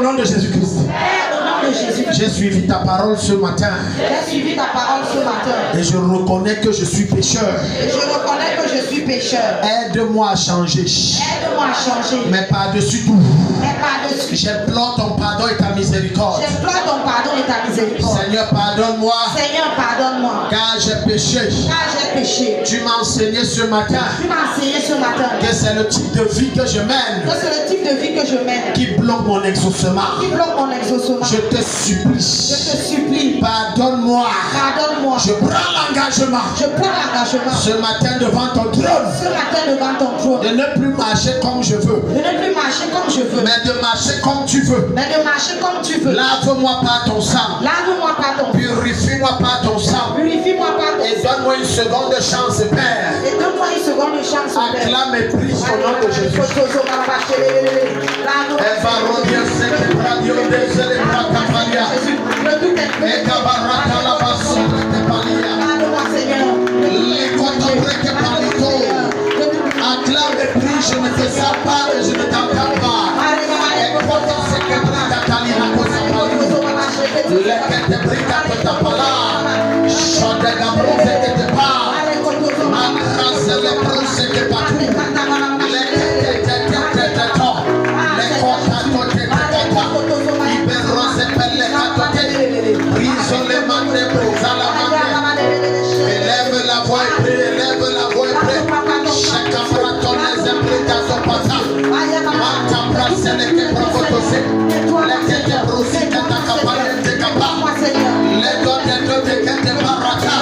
au nom de Jésus-Christ. J'ai suivi ta parole ce matin. J'ai suivi ta parole ce matin. Et je reconnais que je suis pécheur. Et je reconnais que je suis pécheur. Aide-moi à changer. Aide-moi à changer. Mais par-dessus tout, Mais par-dessus, j'implore ton pardon et ta miséricorde. j'implore ton pardon et ta miséricorde. Seigneur, pardonne-moi. Seigneur, pardonne-moi. Car j'ai péché. Car j'ai péché. Tu m'as enseigné ce matin Tu m'as enseigné ce matin que c'est le type de vie que je mène que c'est le type de vie que je mène qui bloque mon exaucement. qui bloque mon exaucement. Je te Je supplie. te supplie. Pardonne-moi. Pardonne-moi. Je prends l'engagement Je prends l'engagement ce matin devant ton trône ce matin devant ton trône de ne plus marcher comme je veux, de ne plus marcher comme je veux, mais de marcher comme tu veux. mais de marcher comme tu veux. Lave-moi par ton sang. Lave-moi par ton sang. Purifie-moi par ton sang. Purifie-moi par ton Et sang. donne-moi une seconde chance, Père. Et donne-moi une seconde chance. Père. Acclame et prie au nom de Jésus. Eva Rodia Seke Radio Dezele Prakapalia. Eka Baraka la Basura Tepalia. Lekota Breke Palito. Acclame et prie, je ne te sens pas et je ne t'entends pas. Ekota Seke Brika Talina Kosapali. Lekete Brika Kotapala. Shodega Brose Ketepa. Makrasele Brose Kepatu. Élève la voix et prie, élève la voix et prie. Chacun prend ton exemple à son passage. Mata brasele que provotose. Le que te brosi que ta capale te capa. Le dote de que te baraka.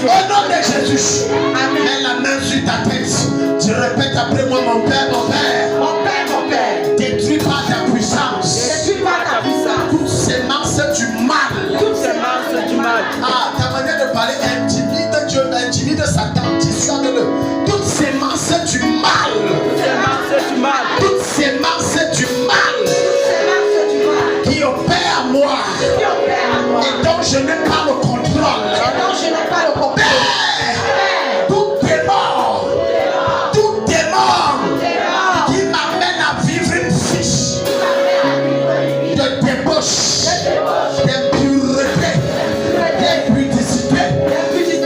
Au nom de Jésus, mets la main sur ta tête. Tu répètes après moi, mon Père, mon Père. Mon Père, mon Père. Détruis pas ta puissance. Détruis pas ta puissance. Toutes ces marches du mal. Toutes ces marches du mal. Ah, ta manière de parler intimide Dieu, intimide Satan, dissuade-le. Toutes ces marches du mal. Toutes ces marches du mal. Toutes ces marches du mal. Toutes ces marches du mal. Qui opèrent à moi. Qui opèrent à moi. Et dont je n'ai pas le contrôle. Et dont je n'ai pas le contrôle. Tout démon. Tout démon. Qui m'amène à vivre une fiche de débauche, d'impureté, d'impudicité,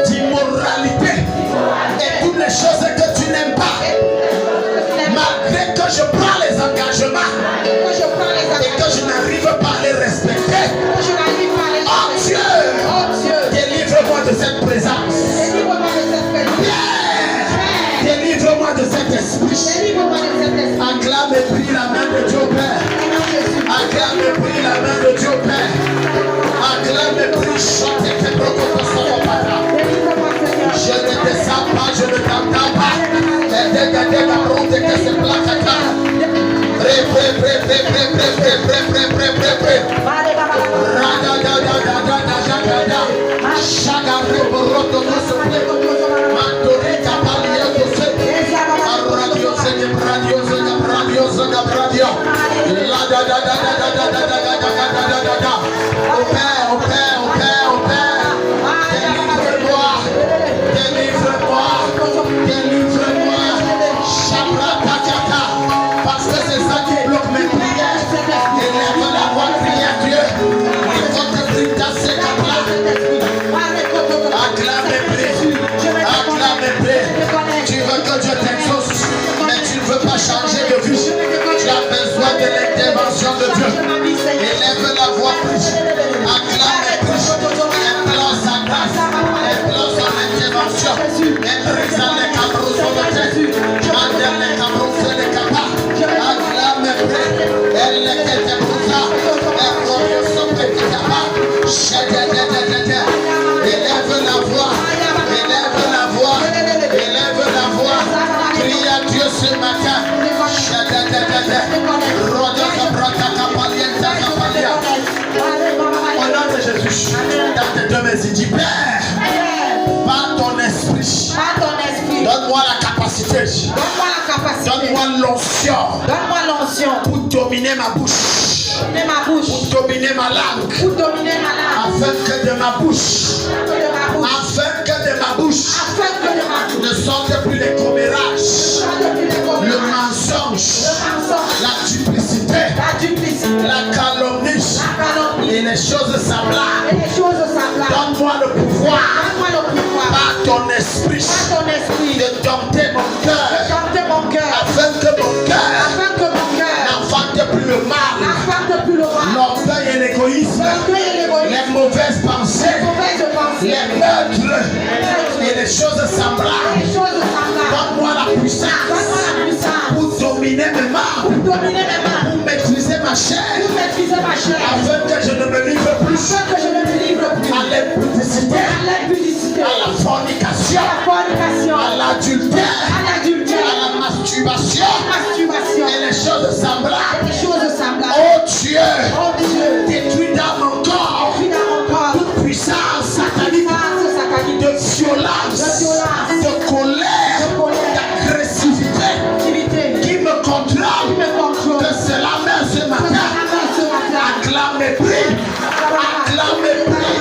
d'immoralité et toutes les choses que tu n'aimes pas. Malgré que je prends les engagements et que je n'arrive pas à les respecter. Oh Dieu, délivre-moi de cette présence. Délivre-moi de cet esprit. Acclame et prie la main de Dieu Père. Acclame et prie la main de Dieu Père. Acclame et prie, chante et fais brocoto sama pata. Je ne te sens pas, je ne t'entends pas. Et dégage la route que se placata. Pré. Rada da. Chaga reboroto no se pre. Mantorita palia to se. Radio se que radio. La da. Au Père. Délivre-moi. Chabra-ta-ta-ta. Parce que c'est ça qui bloque mes prières. Élève la voix, prie à Dieu. Il faut que tu t'asses comme là. Acclame et prie. Tu veux que Dieu t'exauce, mais tu ne veux pas changer de vie. Tu as besoin de l'intervention de Dieu. Élève la voix, prie. Acclame et prie. Implore sa grâce. Implore son intervention. Imprisa les cabros sur le tête. Mande les cabros sur les capas. Acclame et prie. Elle est que te broussa. Elle revient sur le petit capa. Élève la voix. Crie à Dieu ce matin. Au nom de Jésus, dans tes deux mains, il dit Père, par ton esprit, donne-moi la capacité, donne-moi l'onction pour dominer ma bouche, pour dominer ma langue, afin que de ma bouche ne sorte plus les commérages, le mensonge, la duplicité, les choses semblables. Et les choses semblables. Donne-moi le pouvoir. Donne-moi le pouvoir. Par ton esprit. Par ton esprit. De dompter mon cœur. De dompter mon cœur. Afin que mon cœur n'enfante plus le mal. L'orgueil et l'égoïsme. Les mauvaises pensées. Les meurtres. Et les choses semblables. Donne-moi la puissance. Pour dominer mes membres. Pour maîtriser ma chair. Afin que je ne me livre plus à l'impudicité, à la fornication, à l'adultère, à la masturbation et les choses semblables. Oh Dieu, détruis dans mon corps toute puissance satanique de violence, de colère, d'agressivité qui me contrôle. Que cela même ce matin acclame mes prix, acclame mes prix.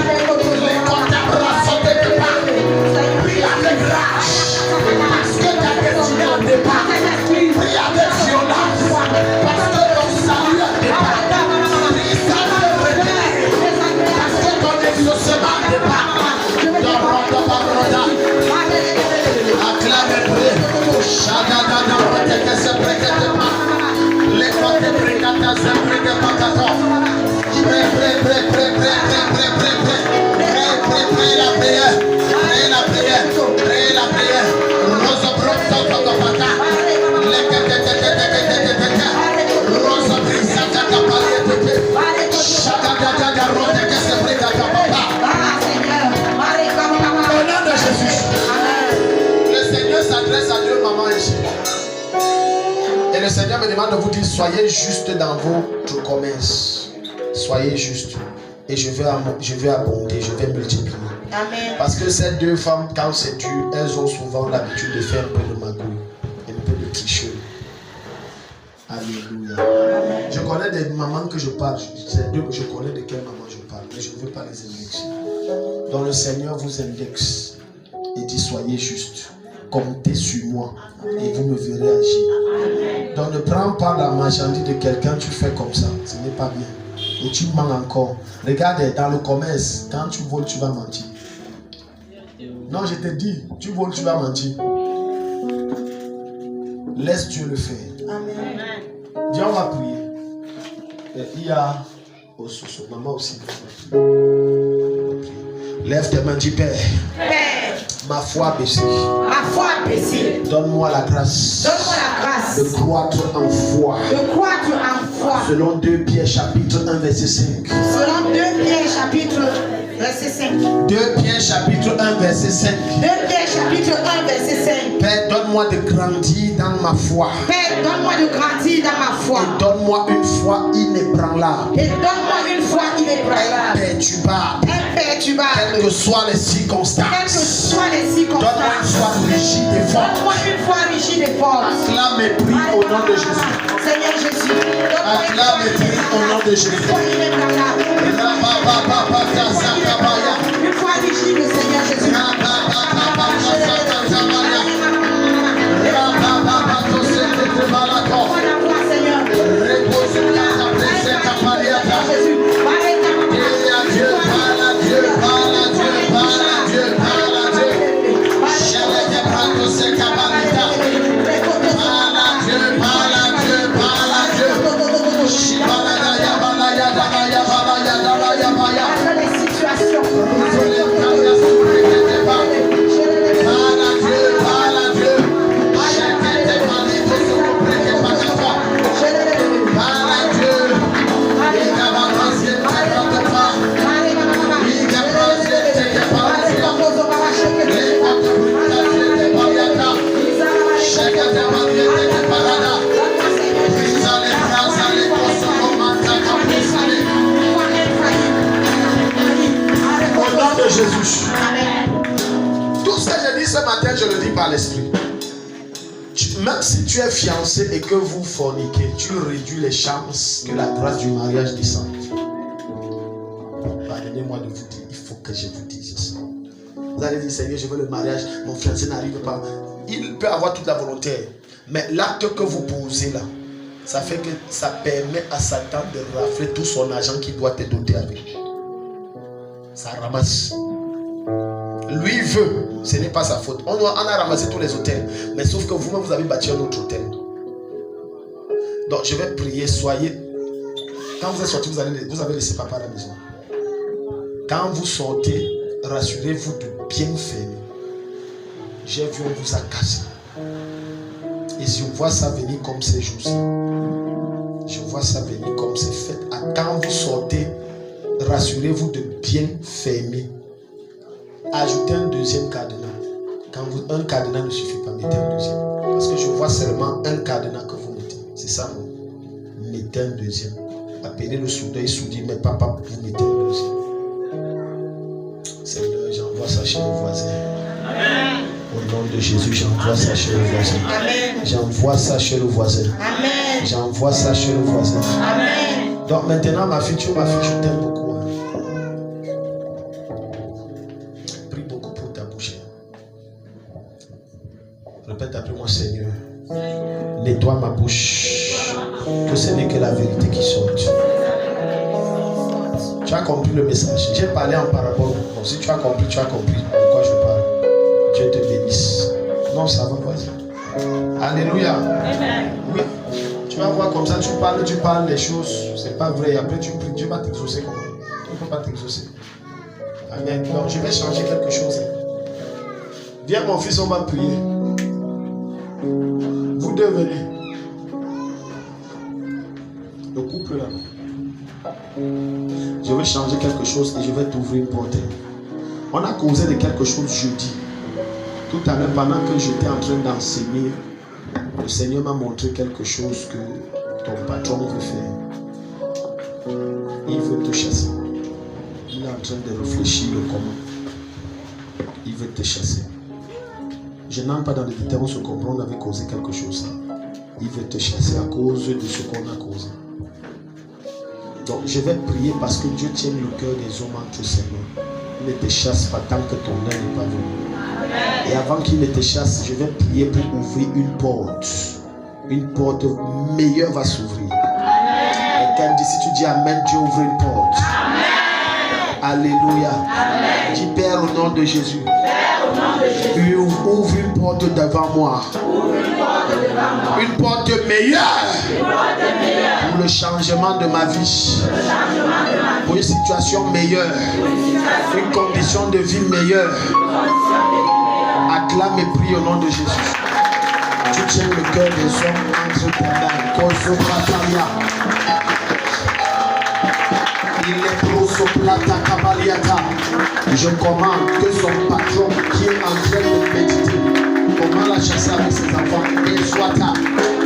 Les comptables sont des départ. Prie avec rage. Parce que ta destinée au départ. Prie avec violence. Parce que ton salut au départ. Prie sans te retenir. Parce que ton exaucement au départ. Acclame mes prix. Shadadada, que se prête pas. Les côtés brigata se prête pas. Prêt la prière. Rose pronto pata. Rose brisata capaliete. Shadadada rote que se prête papa. Au nom de Jésus. Le Seigneur s'adresse à deux mamans ici. Et le Seigneur me demande de vous dire, soyez juste dans votre commerce. Soyez juste. Et je vais abonder, je vais multiplier. Amen. Parce que ces deux femmes, quand c'est dur, elles ont souvent l'habitude de faire un peu de magouille, un peu de tricherie. Alléluia. Amen. Je connais des mamans que je parle. Je connais de quelle maman je parle, mais je ne veux pas les indexer. Donc le Seigneur vous indexe et dit, soyez juste. Comptez sur moi et vous me verrez agir. Donc ne prends pas la marchandise de quelqu'un, tu fais comme ça. Ce n'est pas bien. Et tu mens encore. Regarde, dans le commerce, quand tu voles, tu vas mentir. Non, je te dis, tu voles, tu vas mentir. Laisse Dieu le faire. Amen. Viens, on va prier. Et il y a maman aussi. Lève tes mains, dis Père. Père, Ma foi baissée. ma foi baissée. Donne-moi la grâce. Donne-moi la grâce De croître en foi. de croître en foi. Selon 2 Pierre chapitre 1 verset 5. Selon 2 Pierre chapitre verset 5. 2 Pierre chapitre 1 verset 5. 2 Pierre chapitre 1 verset 5. Père, donne-moi de grandir dans ma foi. Père, donne-moi de grandir dans ma foi. Et donne-moi une foi inébranlable. Et donne-moi une foi inébranlable. Imperturbable. Imperturbable. Quelles que soient les circonstances. Quelles que soient les Donne-moi une circonstances. foi rigide et forte. Donne-moi une foi rigide et forte. Acclame mes prix au nom de Jésus. Seigneur Jésus. Donne-moi une Acclame mes foi prix au nom de Jésus. Une foi inébranlable. Une foi rigide, Seigneur Jésus. Jésus. Tout ce que je dis ce matin, je le dis par l'esprit. Même si tu es fiancé et que vous forniquez, tu réduis les chances que la grâce du mariage descende. Pardonnez-moi de vous dire, il faut que je vous dise ça. Vous allez dire, Seigneur, je veux le mariage, mon fiancé n'arrive pas. Il peut avoir toute la volonté, mais l'acte que vous posez là, Ça fait que ça permet à Satan de rafler tout son argent qu'il doit te doter avec. Ça ramasse. Lui il veut, ce n'est pas sa faute. On a ramassé tous les hôtels, mais sauf que vous-même vous avez bâti un autre hôtel. Donc je vais prier, soyez. Quand vous êtes sorti, vous avez laissé papa à la maison. Quand vous sortez, rassurez-vous de bien fermer. J'ai vu, on vous a cassé. Et je vois ça venir comme ces jours-ci. Je vois ça venir comme c'est fait. Quand vous sortez, rassurez-vous de bien fermer. Ajoutez un deuxième cadenas. Quand un cadenas ne suffit pas, mettez un deuxième. Parce que je vois seulement un cadenas que vous mettez. C'est ça, non? Mettez un deuxième. Appelez le soudeur, il soudit, mais papa, vous mettez un deuxième. Seigneur, j'envoie ça chez le voisin. Amen. Au nom de Jésus, j'envoie ça chez le voisin. Amen. J'envoie ça chez le voisin. Amen. J'envoie ça chez le voisin. Amen. Donc maintenant, ma fille, je t'aime beaucoup. Hein. Prie beaucoup pour ta bouche. Répète après moi, Seigneur. Nettoie ma bouche. Que ce n'est que la vérité qui sorte. Tu as compris le message. J'ai parlé en parabole. Bon, si tu as compris de quoi je parle. Dieu te bénisse. Non, ça va, vas-y. Alléluia. Amen. Oui. Tu vas voir comme ça, tu parles des choses. C'est pas vrai. Et après, tu pries. Dieu va t'exaucer comment? Dieu ne peut pas t'exaucer. Amen. Donc, je vais changer quelque chose. Viens, mon fils, on va prier. Vous deux venez. Le couple là. Je vais changer quelque chose et je vais t'ouvrir une porte. On a causé de quelque chose jeudi. Tout à l'heure, pendant que j'étais en train d'enseigner, le Seigneur m'a montré quelque chose que ton patron veut faire. Il veut te chasser. Il est en train de réfléchir comment. Il veut te chasser. Je n'entre pas dans les détails, on se comprend, on avait causé quelque chose. Il veut te chasser à cause de ce qu'on a causé. Donc je vais prier parce que Dieu tient le cœur des hommes entre ses mains. Il ne te chasse pas tant que ton âme n'est pas venu. Et avant qu'il ne te chasse, je vais prier pour ouvrir une porte. Une porte meilleure va s'ouvrir. Et quand si tu dis Amen, Dieu ouvre une porte. Amen. Alléluia. Amen. Dis Père au nom de Jésus. Ouvre une porte devant moi. Une porte meilleure. Pour le changement de ma vie. Pour une situation meilleure. Une condition de vie meilleure. Acclame et prie au nom de Jésus. Tu tiens le cœur des hommes entre tes mains. Il est prosoplata kabaliata. Je commande que son patron qui est en train de méditer comment la chasser avec ses enfants et soit là.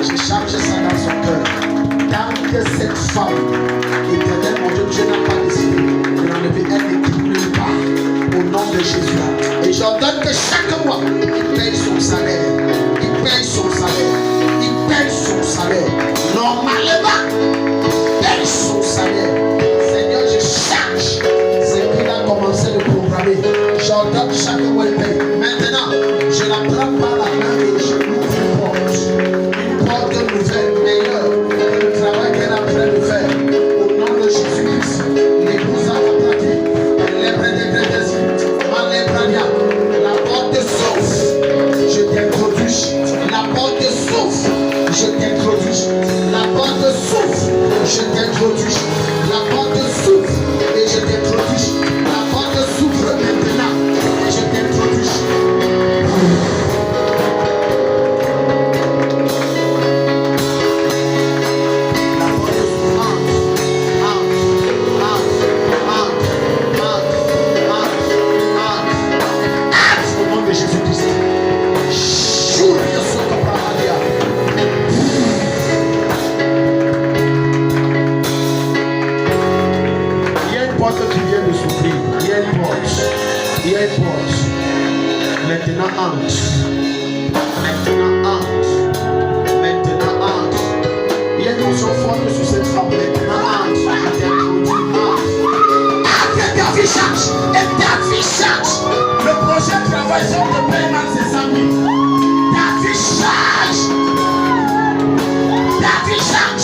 Je charge ça dans son cœur. Tant que cette femme, éternelle, mon Dieu, Dieu n'a pas décidé de l'enlever, elle ne quitte nulle part. Au nom de Jésus. Et j'ordonne que chaque mois, il paye son salaire. Il paye son salaire. Il paye son salaire. Normalement, il paye son salaire. Seigneur, je charge ce qu'il a commencé de programmer. J'ordonne chaque mois, il paye. Maintenant, je la prends par la main et je l'ouvre une porte. Une porte nouvelle, meilleure que le travail qu'elle a train de faire. Au nom de Jésus-Christ, l'épouse a apporté. La porte s'ouvre, je t'introduis. La porte s'ouvre, je t'introduis. La porte s'ouvre, je t'introduis. La porte s'ouvre et je t'introduis. La porte s'ouvre maintenant et je t'introduis. Maintenant entre. Maintenant entre. Maintenant entre. Il y a une notion forte sur cette femme. Maintenant entre. Je t'introduis. Entre. Et ta vie change. Et ta vie change. Le prochain travail sur le paiement, c'est samedi. Ta vie change. Ta vie change.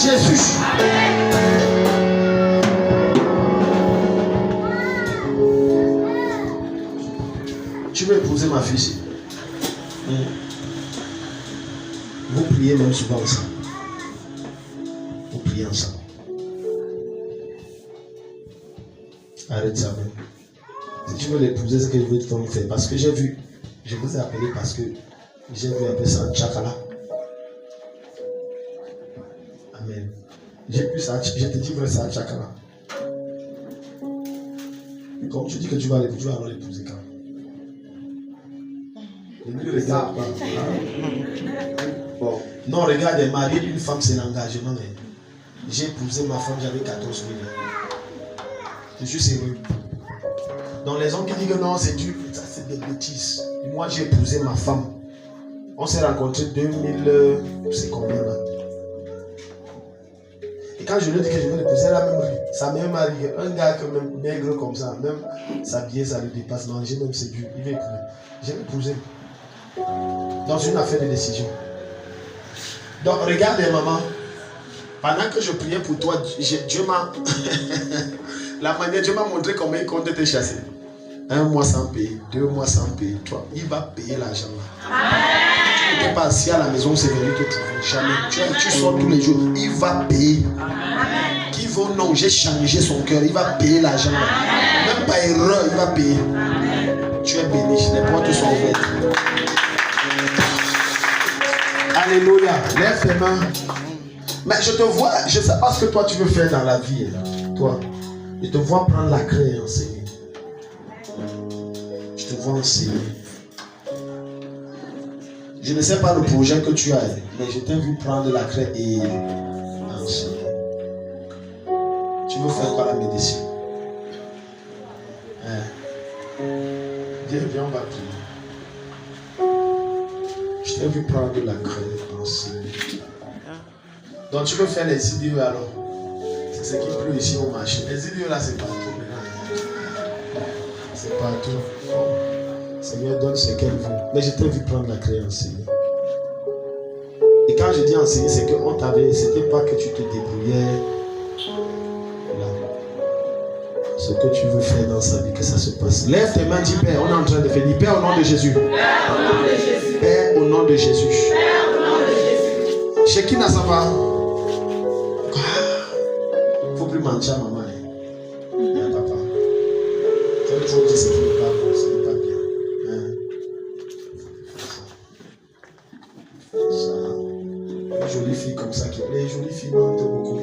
Jésus. Tu veux épouser ma fille? Vous priez même souvent ensemble. Vous priez ensemble. Arrête ça même. Si tu veux l'épouser, c'est ce que je veux te faire. Parce que j'ai vu, je vous ai appelé parce que j'ai vu un peu ça en Tchakala. Amen. J'ai vu ça, je te dis vrai ça en Tchakala. Comme tu dis que tu vas alors l'épouser quand? Ne regarde pas. Bon. Non, regarde, marié d'une femme, c'est l'engagement. J'ai épousé ma femme, j'avais 14 000 ans. Je suis sérieux. Dans les hommes qui disent que non, c'est dur, ça c'est des bêtises. Moi, j'ai épousé ma femme. On s'est rencontrés 2000, c'est combien là? Et quand je lui ai dit que je vais l'épouser, elle a même ri. Ça m'a même arrivé. Un gars même maigre comme ça, même s'habiller, ça le dépasse. Manger même, c'est dur. Il va épouser. Je vais épouser. Dans une affaire de décision. Donc, regarde, maman. Pendant que je priais pour toi, Dieu m'a. La manière, Dieu m'a montré comment il compte te chasser. 1 mois sans payer, 2 mois sans payer, 3. Il va payer l'argent là. Tu n'es pas assis à la maison, c'est venu te trouver. Jamais. Tu sors tous les jours. Il va payer. Qui vaut non, j'ai changé son cœur. Il va payer l'argent là. Même pas erreur, il va payer. Tu es béni. Les portes sont ouvertes. Alléluia. Lève tes mains. Mais je te vois, je ne sais pas ce que toi tu veux faire dans la vie. Toi, je te vois prendre la craie et enseigner. Je te vois enseigner. Je ne sais pas le projet que tu as, mais je t'ai vu prendre la craie et enseigner. Tu veux faire quoi la médecine? Viens, on va prier. Je t'ai vu prendre la craie et enseigner. Donc tu veux faire les idiots alors? C'est ce qui pleut ici au marché. Les idiots là, c'est partout maintenant. C'est partout. Seigneur, donne ce qu'elle veut. Mais je t'ai vu prendre la craie et enseigner. Et quand je dis enseigner, c'est qu'on t'avait, c'était pas que tu te débrouillais. Là. Ce que tu veux faire dans sa vie, que ça se passe. Lève tes mains, dis Père, on est en train de faire. Dis Père au nom de Jésus. Père au nom de Jésus. Père au nom de Jésus. Père au nom de Jésus. Chez qui n'a ça va? Faut plus mentir à maman. Et à papa. Il faut dire ce qui n'est pas bon, ce n'est pas bien. Ça. Les jolies filles comme ça, les jolies filles mentent beaucoup.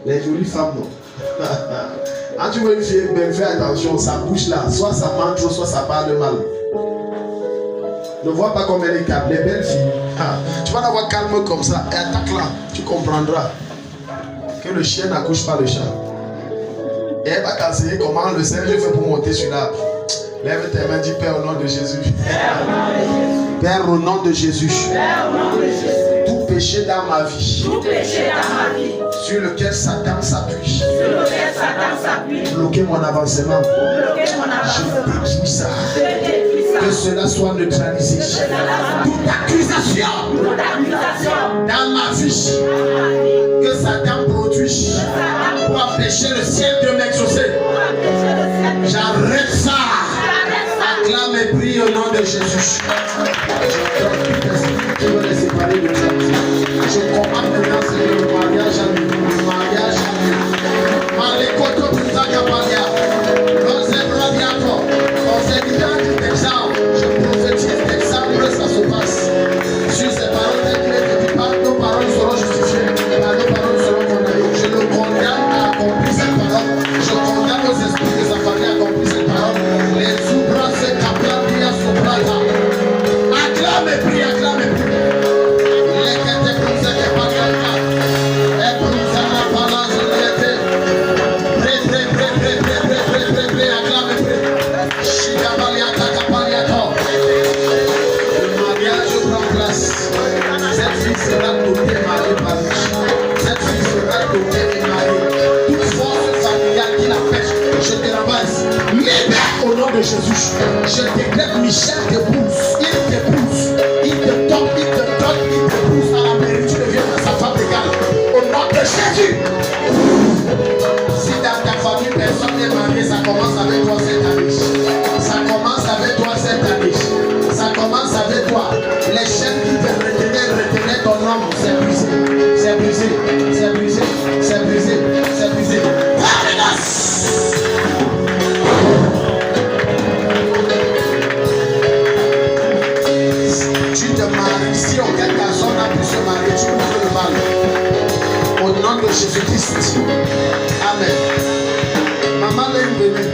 Les jolies femmes, non. Quand tu vois une fille belle, fais attention, sa bouche là, soit ça ment trop, soit ça parle mal. Ne vois pas comme elle est calme. Les belles filles, tu vas la voir calme comme ça, et attaque là, tu comprendras que le chien n'accouche pas le chat. Et elle va t'enseigner comment le Seigneur fait pour monter sur l'arbre. Lève tes mains, dis Père au nom de Jésus. Père au nom de Jésus. Père au nom de Jésus. Tout péché dans ma vie. Tout péché dans ma vie. Sur lequel Satan s'appuie. Sur lequel Satan s'appuie. Bloquer mon avancement. Bloquer mon avancement. Je détruis ça. Je détruis ça. Que cela soit neutralisé. Toute accusation. Toute accusation. Dans ma vie. Dans ma vie. Que Satan produit. Pour empêcher le ciel de m'exaucer. Pour empêcher le ciel de J'arrête ça. Acclame et prie au nom de Jésus. Je veux les séparer de ça. Je commande maintenant le mariage à lui. Le mariage à lui. Malekoto Pizaka Palia. Rozebra Diato. Rozebra d'exemple. Je prophétise d'exemple, ça se passe. Sur ces paroles, les dit par nos paroles seront justifiées. Par nos paroles seront condamnées. Je le condamne à accomplir cette parole. Je condamne aux esprits de sa famille à accomplir cette parole. Les soubras se capablia sobrata. Acclame et prie, acclame et prie. Les quêtes de conseils de Pagana. de Jésus-Christ. Amen. Maman, l'aime venue.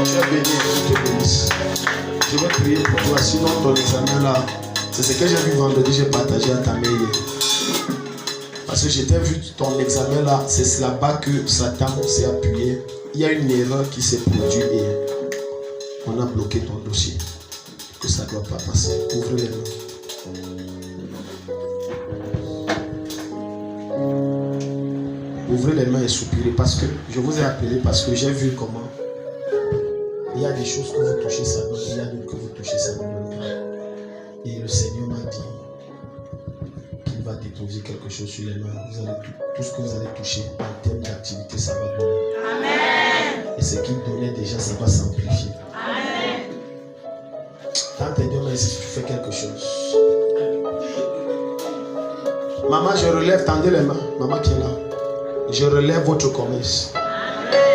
Tu es bénie, je te bénisse. Je vais prier pour toi. Sinon, ton examen là, c'est ce que j'ai vu vendredi, j'ai partagé à ta mère hier. Parce que j'étais vu ton examen là, c'est là-bas que Satan s'est appuyé. Il y a une erreur qui s'est produite et on a bloqué ton dossier. Que ça ne doit pas passer. Ouvre les mains. Ouvrez les mains et soupirez parce que je vous ai appelé parce que j'ai vu comment il y a des choses que vous touchez, ça donne, il y a d'autres que vous touchez, ça ne donne pas. Et le Seigneur m'a dit qu'il va déposer quelque chose sur les mains. Vous allez tout ce que vous allez toucher en termes d'activité, ça va donner. Amen. Et ce qu'il donnait déjà, ça va s'amplifier. Amen. Dans tes deux mains, si tu fais quelque chose. Maman, je relève, tendez les mains. Maman qui est là. Je relève votre commerce.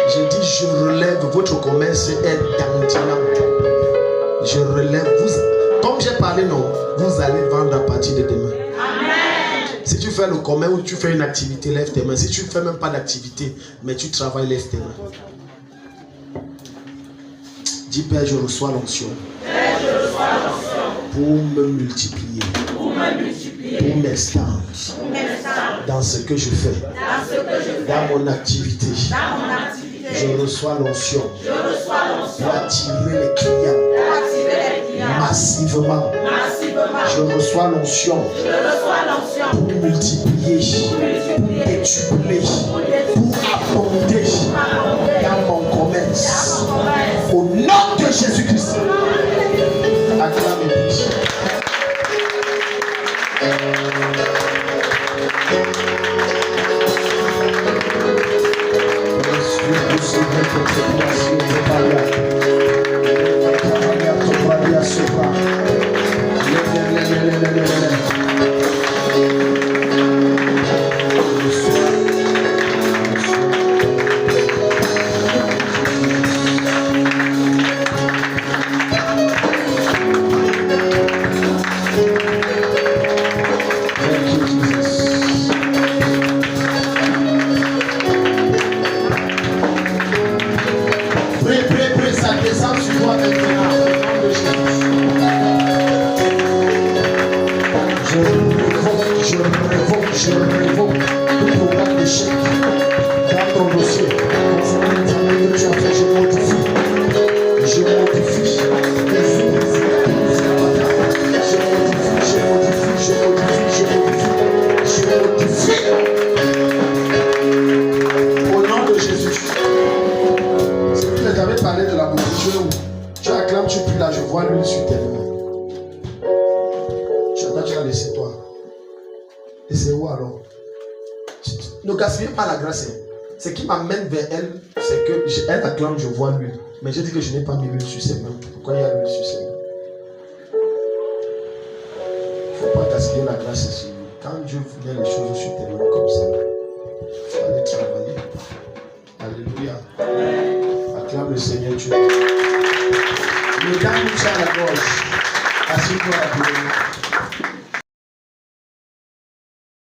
Je dis, je relève votre commerce est dangereux. Je relève vous. Comme j'ai parlé, non, vous allez vendre à partir de demain. Amen. Si tu fais le commerce ou tu fais une activité, lève tes mains. Si tu ne fais même pas d'activité, mais tu travailles, lève tes mains. Dis, Père, je reçois l'onction. Pour me multiplier. Pour m'extendre dans ce que je fais, dans mon activité. Je reçois l'onction pour attirer les clients massivement. Je reçois l'onction pour multiplier, pour décupler, pour abonder dans mon commerce. Au nom de Jésus-Christ. Acclamez. Je révoque tout programme d'échec dans ton dossier. Concernant l'examen que tu as fait, je modifie. Je modifie. Au nom de Jésus. C'est que j'avais parlé de la nourriture. Tu acclames, tu pries là, je vois l'huile sur tes mains. Tu as laissé toi. Et c'est où alors? Ne gaspillez pas la grâce. Ce qui m'amène vers elle, c'est que elle acclame, je vois l'huile. Mais j'ai dit que je n'ai pas mis l'huile sur ses mains. Pourquoi il y a l'huile sur ses mains? Il ne faut pas gaspiller la grâce sur lui. Quand Dieu met les choses sur tes mains comme ça, il faut aller travailler. Alléluia. Acclame le Seigneur Dieu. Le temps nous tient à la gorge. Assieds-toi à la